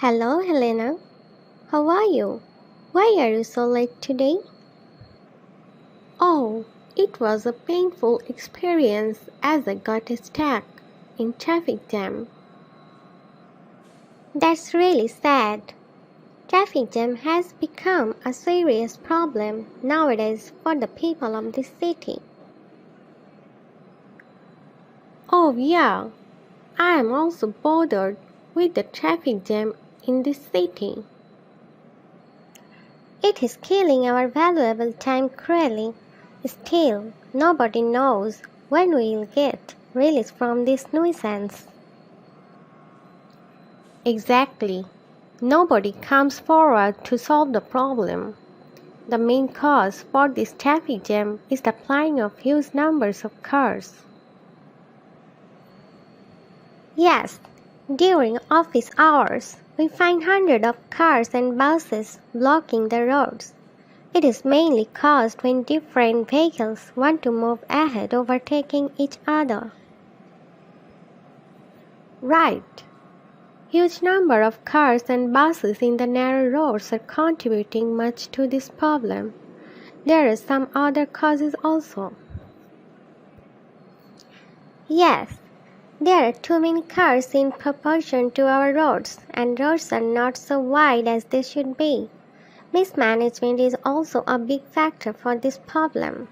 Hello, Helena. How are you? Why are you so late today? Oh, it was a painful experience as I got stuck in traffic jam. That's really sad. Traffic jam has become a serious problem nowadays for the people of this city. Oh, yeah. I am also bothered with the traffic jam in this city. It is killing our valuable time cruelly. Still, nobody knows when we will get released from this nuisance. Exactly. Nobody comes forward to solve the problem. The main cause for this traffic jam is the flying of huge numbers of cars. Yes, during office hours, we find hundreds of cars and buses blocking the roads. It is mainly caused when different vehicles want to move ahead, overtaking each other. Right. Huge number of cars and buses in the narrow roads are contributing much to this problem. There are some other causes also. Yes, there are too many cars in proportion to our roads, and roads are not so wide as they should be. Mismanagement is also a big factor for this problem.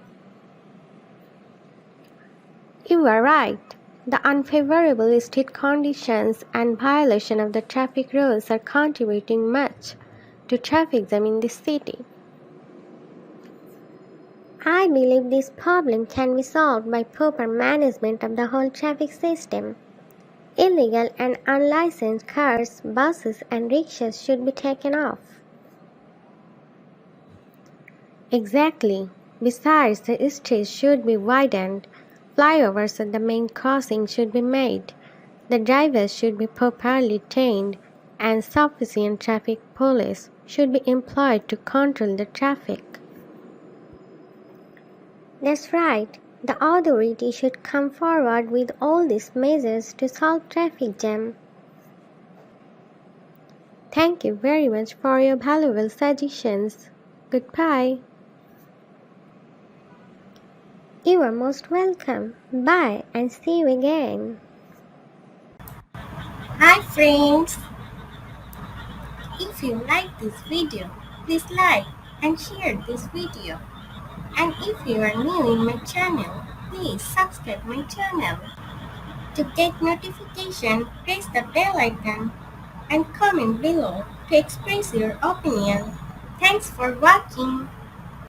You are right. The unfavorable street conditions and violation of the traffic rules are contributing much to traffic jam in this city. I believe this problem can be solved by proper management of the whole traffic system. Illegal and unlicensed cars, buses, and rickshaws should be taken off. Exactly. Besides, the streets should be widened. Flyovers at the main crossing should be made. The drivers should be properly trained, and sufficient traffic police should be employed to control the traffic. That's right. The authority should come forward with all these measures to solve traffic jam. Thank you very much for your valuable suggestions. Goodbye. You are most welcome. Bye and see you again. Hi friends! If you like this video, please like and share this video. And if you are new in my channel, please subscribe my channel. To get notification, press the bell icon and comment below to express your opinion. Thanks for watching.